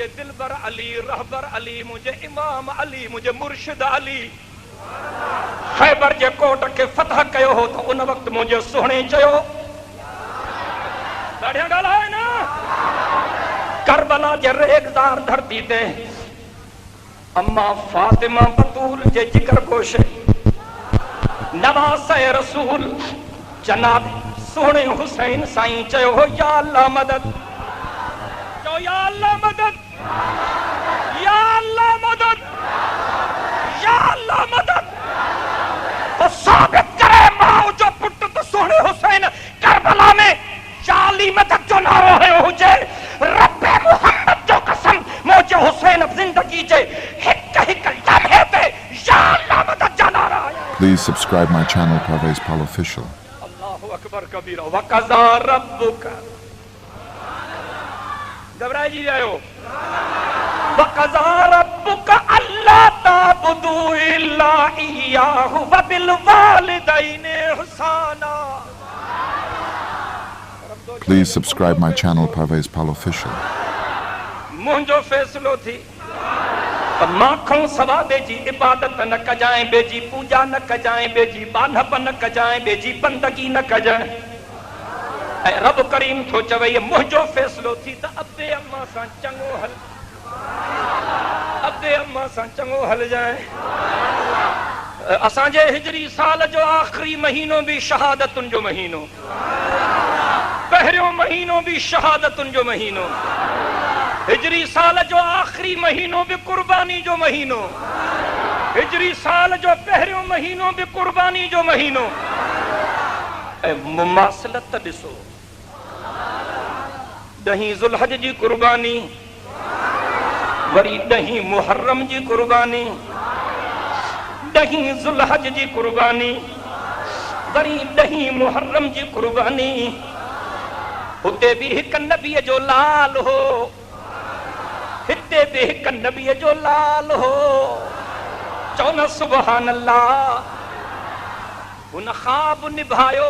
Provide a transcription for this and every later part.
مجھے دلبر علی، رہبر علی، مجھے امام علی، مجھے مرشد علی خیبر جے کوٹ کے فتح کیو ہو تو ان وقت مجھے سونے چیو ڈاڑھیاں گالا ہے نا کربلا جے ریگزار دھرتی تے اما فاطمہ بطول جے جگر گوشے نواز رسول جناب سونے حسین سائیں چیو ہو یا اللہ مدد چو یا اللہ مدد یا اللہ مدد یا اللہ مدد تو ثابت کرے ماں جو پٹ تو سونے حسین کربلا میں یا علی مدد جو نارو ہے ہو جائے رب محمد جو قسم موجے حسین اب زندگی جے ہک لمحے تے یا اللہ مدد جو نارا ہے. Please subscribe my channel Parvez Pal Official. اللہ اکبر کبیرہ وَقَضَى رَبُّكَ گھبرائے جی جائے ہو وَقَضَى رَبُّكَ أَلَّا تَعْبُدُوا إِلَّا إِيَّاهُ وَبِالْوَالِدَيْنِ إِحْسَانًا. Please subscribe my channel Parvez Pal Official. مجھو فیصلو تھی ماکھوں سوا بے جی عبادت نہ کجائیں، بے جی پوجا نہ کجائیں، بے جی بانہپ نہ کجائیں، بے جی بندگی نہ کجائیں. اے رب کریم تو چوئے مجھو فیصلو تھی تا ابے اماں سان چنگو حل ابے اماں سان چنگو حل جائیں. اساں جے ہجری سال جو آخری مہینوں بھی شہادتن جو مہینوں پہریوں مہینوں بھی شہادتن جو مہینوں ہجری سال جو آخری مہینوں بھی قربانی جو مہینوں ہجری سال جو پہریوں مہینوں بھی قربانی جو مہینوں. اے مماثلت ڈسو ڈہیں ذوالحج جی قربانی وری ڈہیں محرم جی قربانی ڈہیں ذوالحج جی قربانی وری ڈہیں محرم جی قربانی. ہتے بھی ایک نبی جو لال ہو ہتے بھی ایک نبی جو لال ہو چونا سبحان اللہ ان خواب نبھائیو.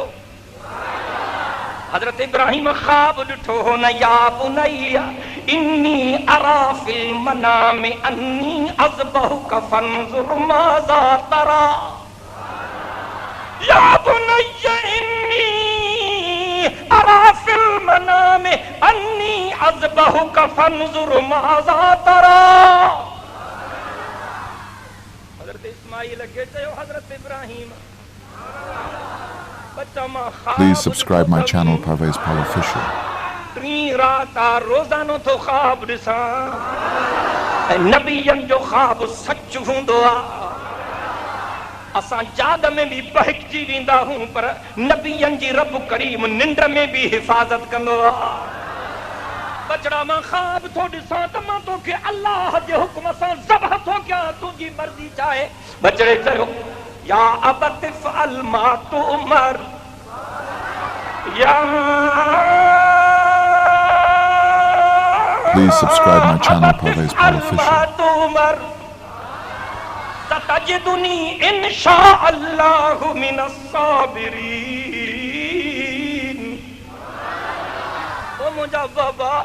حضرت ابراہیم خواب ڈٹھو ہو نا یا بنیا انی ارا فی المنام انی اذبحک فانظر ماذا ترى. یا بنیا انی ارا فی المنام انی اذبحک فانظر ماذا ترى. حضرت اسماعیل کے چاہو حضرت ابراہیم Please subscribe my channel Parvez Pal Official. ترین راتا روزانو تو خواب ڈساں نبیین جو خواب سچ ہوندو آ. اساں جاگ میں بھی بہک جی ویندا ہوں پر نبیین جی رب کریم ننڈ میں بھی حفاظت کندو آ. بچڑا ماں خواب تو ڈساں تو ماں تو کہ اللہ جے حکم اساں ذبح تو کیا تجھی مرضی چاہے. بچڑے چلو یا ابت افعل ما تؤمر یا Please subscribe my channel Parvez Pal Official. ستجدنی انشاء اللہ من الصابرین. او مجھا بابا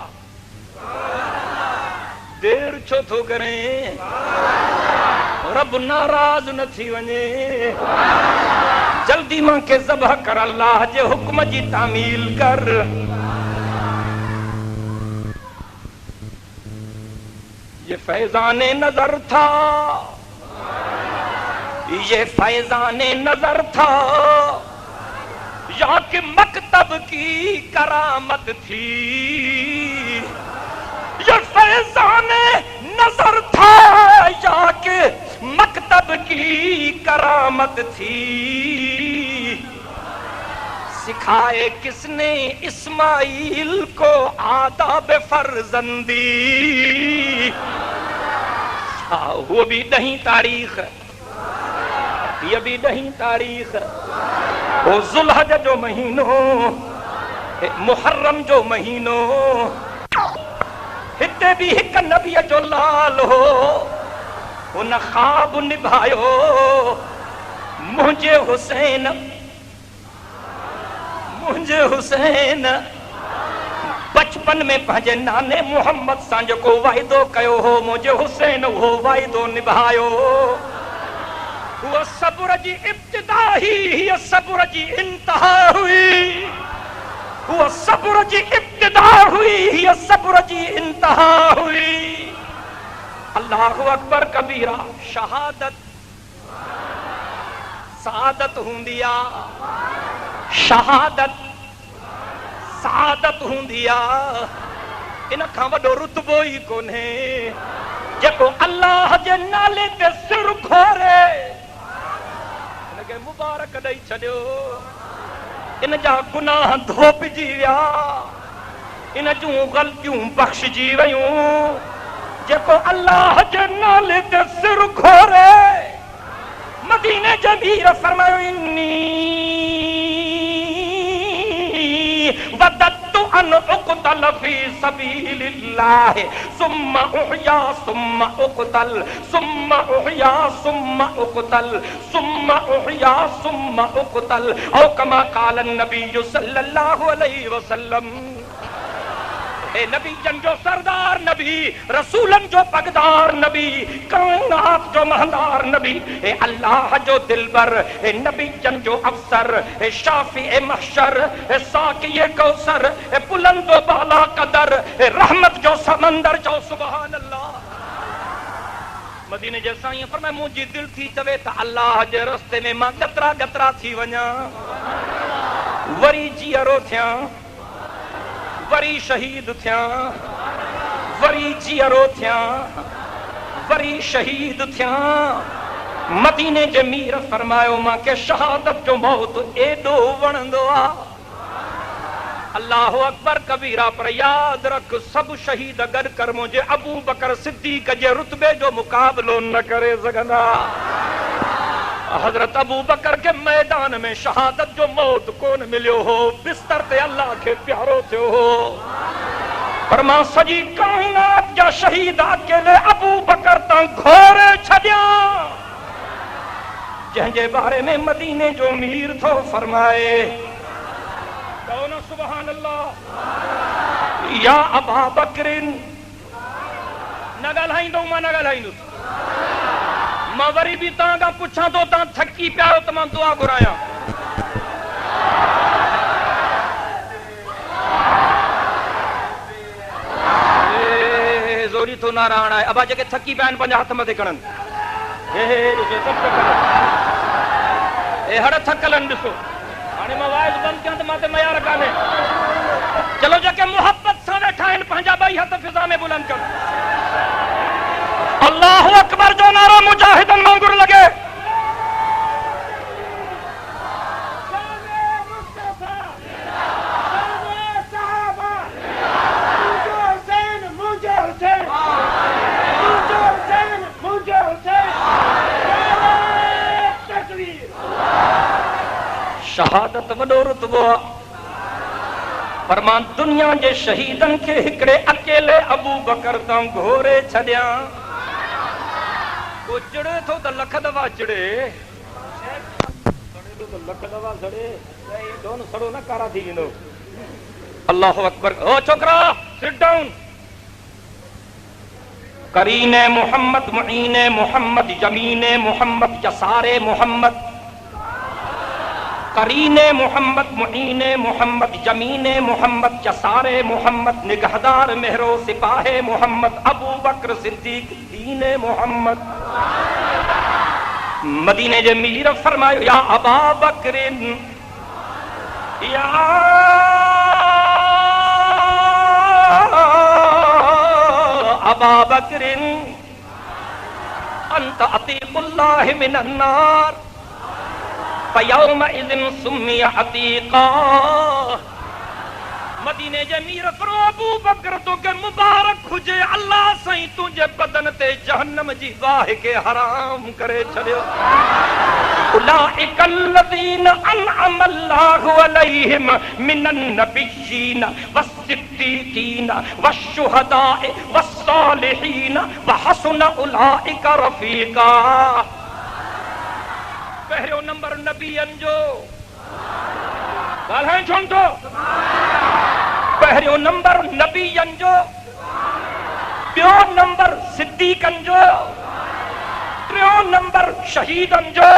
دیر چھو تو کریں رب ناراض نہ تھی ونے جلدی ماں کے ذبح کر اللہ جے حکم جی تعمیل کر. یہ فیضان نظر تھا یہ فیضان نظر تھا یا کہ مکتب کی کرامت تھی. یہ فیضان نظر تھا یا کہ مکتب کی کرامت تھی. سکھائے کس نے اسماعیل کو آداب فرزندی. وہ بھی نہیں تاریخ یہ بھی نہیں تاریخ. وہ ذوالحج جو مہینوں محرم جو مہینوں ہتے بھی ایک نبی جو لال ہو ان خواب نبھائیو. مجھے حسین बचपन में पंहिंजे नाने मोहम्मद सां जेको वाइदो कयो हो मुंहिंजे हुसैन उहो वाइदो निभायो। हुअ सब्र जी इब्तिदा ही हीअ सब्र जी इंतहा हुई। हुअ सब्र जी इब्तिदा हुई हीअ सब्र जी इंतहा हुई। अल्लाहु अकबर कबीरा। शहादत सादत हूंदी आहे, शहादत सादत हूंदी आहे। इन खां वॾो रुतबो ई कोन्हे जेको अल्लाह जे नाले ते सिर घोरे इनखे मुबारक ॾेई छॾियो। इन जा गुनाह धोपिजी विया, इन जूं ग़लतियूं बख़्शिजी वयूं। जेको अल्लाह जे नाले ते सिर घोरे मदीने जे मीर फरमायो इन्नी वदत्तु अन उक़तल फी सबीलिल्लाह सुम्मा उहया सुम्मा उक़तल सुम्मा उहया सुम्मा उक़तल सुम्मा उहया सुम्मा उक़तल औ कमा क़ाल नबी सल्लल्लाहु अलैहि वसल्लम। ए नबी जन जो सरदार नबी, रसूलन जो पगदार नबी, कायनात जो महंदार नबी, ए अल्लाह जो दिलबर, ए नबी जन जो अफसर, ए शाफी ए महशर, ए साकी ए कौसर, ए बुलंद व बाला कदर, ए रहमत जो समंदर जो सुभान अल्लाह। मदीने जे साईं फरमाए मुंहिंजी दिल थी चवे त अल्लाह जे रस्ते में मां गतरा गतरा थी वञा, वरी जीअरो थियां, वरी शहीद थियां, वरी जीअरो थियां, वरी शहीद थियां। मदीने जे मीर फरमायो मूंखे शहादत जो मौत एॾो वणंदो आहे। अल्लाहु अकबर कबीरा। पर याद रख सभु शहीद गॾु कर मुंहिंजे अबू बकर सिद्दीक़ जे रुतबे जो मुक़ाबिलो न करे सघंदा। हज़रत अबू बकर के मैदान में शहादत जो मौत कोन मिलियो हो, बिस्तर ते अल्लाह खे प्यारो थियो हो। पर मां सॼी काइनात जा शहीद अकेले अबू बकर तां घोरे छॾियां, जंहिंजे बारे में मदीने जो मीर थो फरमाए कौन सुभान अल्लाह। या अबा बकरिन न ॻाल्हाईंदो मां न ॻाल्हाईंदुसि। मां वरी बि तव्हां खां पुछां थो, तव्हां थकी पिया आहियो त मां दुआ घुरायां। ज़ोरी थो नारायण आहे। अबा जेके थकी पिया आहिनि पंहिंजा हथ मथे खणनि। हड़ थकल आहिनि ॾिसो। हाणे मां वाइस बंदि कयां त मां ते मयार कान्हे। चलो जेके मुहबत सां वेठा आहिनि पंहिंजा ॿई हथ फिज़ा में बुलंद कनि। अल्लाहु अकबर जो नारो मुजाहिदन वांगुरु लॻे। शहादत वॾो रुतबो आहे। पर मां दुनिया जे शहीदनि खे हिकिड़े अकेले अबू बकर तां घोरे छॾियां। को चिड़े थो त लख दफ़ा चिड़े, लख दफ़ा सड़े दोन सड़ो न कारा थी वेंदो। अल्लाहु अकबर। ओ छोकरा सिट डाउन। करीने मोहम्मद, मुईने मोहम्मद, जमीने मोहम्मद, जसारे मोहम्मद। करीने मोहम्मद, मुईने मोहम्मद, जमीने मोहम्मद, जसारे मोहम्मद, निगहदार मेहरो सिपाहे मोहम्मद, अबू बकर सिद्दीक दीने मोहम्मद। मदीने जे मीर फरमायो या अबा बकरिन, या अबा बकरिन अंत अतीकुल्लाह मिनन नार फयौमइज़िन सुम्मिय अतीका। मदीने जे मीर फरो अबू बकर तोखे मुबारक हुजे, अल्लाह साईं तुंहिंजे बदन ते जहन्नम जी वाह खे हराम करे छॾियो। उलाइका अल्लज़ीना अनअम अल्लाहु अलैहिम मिनन नबिय्यीन वस्सिद्दीक़ीन वश्शुहदाए वस्सालिहीन वहसुन उलाइका रफ़ीक़ा। पहिरियों नंबर नबियनि जो ॻाल्हाइण छो नथो। पहिरियों नंबर नबीयन जो, ॿियो नंबर सिद्दीकन जो, टियों नंबर शहीदन जो,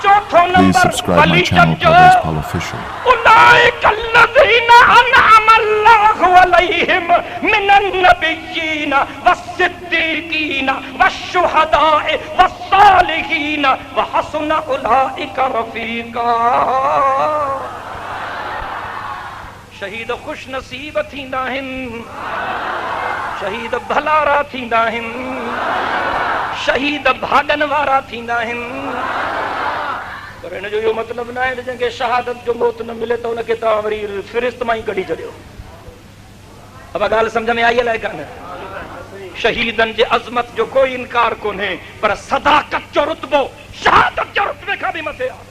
चौथों Please number subscribe my वलीजन channel, जो। Parvez Paul Official. उलाइक अल्लज़ीना अनअम अल्लाहु अलैहिम मिनन नबिय्यीन वस्सिद्दीकीन वश्शुहदाए वस्सालिहीन व हसुन उलाइक रफीका। शहीद खुश नसीब थींदा आहिनि, शहीद भलारा थींदा आहिनि, शहीद भागन वारा थींदा आहिनि। पर इन जो इहो मतिलबु न आहे जंहिंखे शहादत जो मौत न मिले त उनखे तव्हां वरी फ़िरिस्त मां ई कढी छॾियो। अब ॻाल्हि सम्झ में आई अलाए कान? शहीदनि जे अज़मत जो कोई इनकार कोन्हे, पर सदाकत जो रुतबो शहादत जे रुतबे खां बि मथे आहे।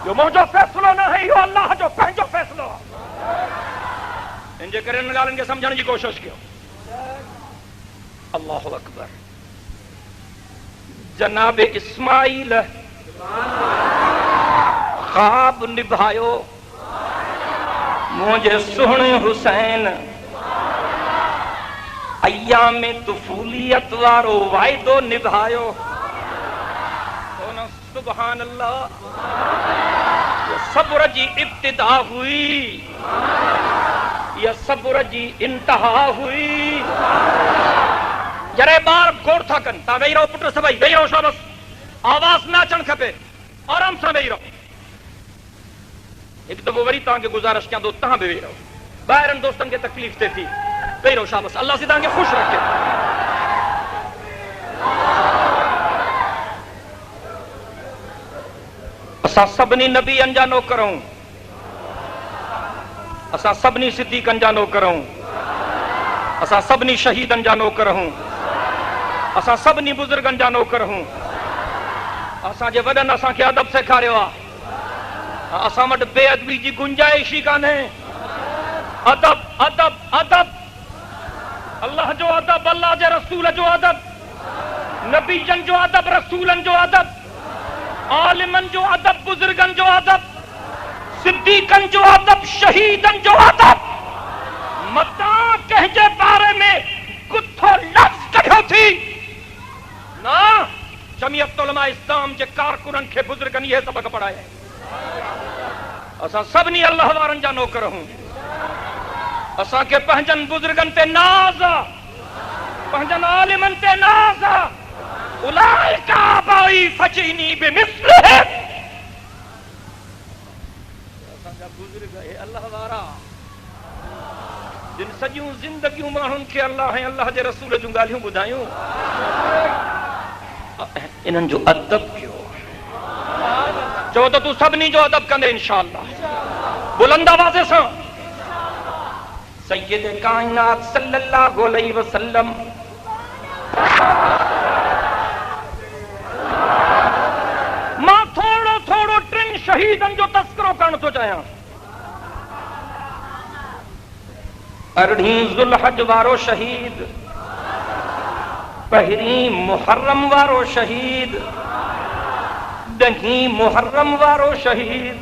इहो मुंहिंजो फ़ैसिलो न आहे, इहो अलाह जो पंहिंजो फ़ैसिलो आहे। इन जे करे इन ॻाल्हियुनि खे सम्झण जी कोशिशि कयो। अल्लाहु अकबर। जनाब इस्माइल ख्वाब निभायो, मुंहिंजे सुहिणे हुसैन अय्याम तुफूलियत वारो वाइदो निभायो। सुभान अल्लाह। ये सब्र जी इब्तिदा हुई, ये सब्र जी इंतहा हुई। जरे बार गौर था कन, ता वेही रहो पुट सभई, वेही रहो शाबस, आवाज ना अचण खपे, आराम सां वेही रहो। हिकु दफ़ो वरी तव्हांखे गुज़ारिश कयां थो, तव्हां बि वेही रहो। ॿाहिरनि दोस्तनि खे तकलीफ़ थिए थी, वेही रहो शाबस, अल्लाह से तव्हांखे ख़ुशि रखे। असां सभिनी नबीअनि जा नौकरूं, असां सभिनी सिद्दीक़नि जा नौकरूं, असां सभिनी शहीदनि जा नौकर हूं, असां सभिनी बुज़ुर्गनि जा नौकर हूं। असांजे वॾनि असांखे अदब सेखारियो आहे, असां वटि बेअदबी जी गुंजाइश ई कान्हे। अदब अदब अदब, अल्लाह जो अदब, अल्लाह जे रसूल जो अदब, नबीजन जो अदब, रसूलन जो अदब, आलिमन जो अदब, बुजुर्गन जो अदब, सिद्दीकन जो अदब, शहीदन जो अदब। मता कंहिंजे बारे में कुथो लफ़्ज़ कढियो थी ना, जमियत उलमा इस्लाम जे कारकुननि खे बुजुर्गनि इहे सबक पढ़ाया। असां सभिनी अल्लाह वारनि जा नौकर हूं। असांखे पंहिंजनि बुजुर्गनि ते नाज़ आहे, पंहिंजनि आलिमनि ते नाज़ आहे। उलाइका आबाई फजीनी बिमिस्लिहि। असांजा बुजुर्ग हे अल्लाह वारा, जिन सॼियूं ज़िंदगियूं माण्हुनि खे अल्लाह ऐं अल्लाह जे रसूल जूं ॻाल्हियूं ॿुधायूं, इन्हनि जो अदब कयो। चओ त तूं सभिनी जो अदब कंदे इंशाअल्लाह, बुलंद आवाज़ सां। सय्यद काइनात सल्लल्लाहु अलैहि वसल्लम मां थोड़ो थोड़ो टिन शहीदनि जो तस्करो करण थो चाहियां। 18 ज़ुल्हज वारो शहीद, 1 मुहर्रम वारो शहीद, 10 मुहर्रम वारो शहीद।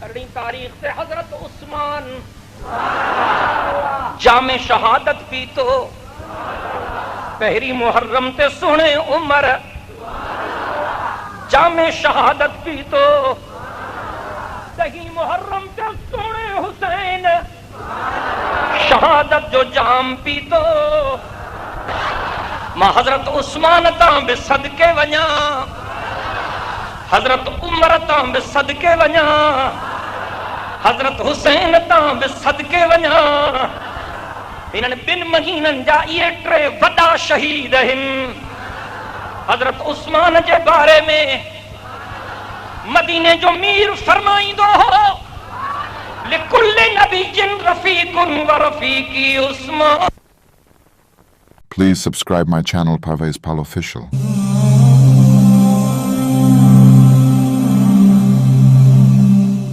18 तारीख से हजरत उस्मान जामे शहादत पीतो। 1 मुहर्रम ते सोने उमर जामे शहादत पीतो। 10 मुहर्रम ते सोने हुसैन शहादत जो जाम पीतो। मां हजरत उस्मान तां बि सदके वञा, हजरत उमर तां बि सदके वञा, हजरत हुसैन तां बि सदके वञा। इन्हनि 2 महीननि जा इहे 3 वॾा शहीद आहिनि। हजरत उस्मान जे बारे में मदीने जो मीर फरमाईंदो हो, लिकुल्लि नबिय्यिन रफीकुन व Rafiki Usman. Please subscribe my channel, Parvez Paul Official.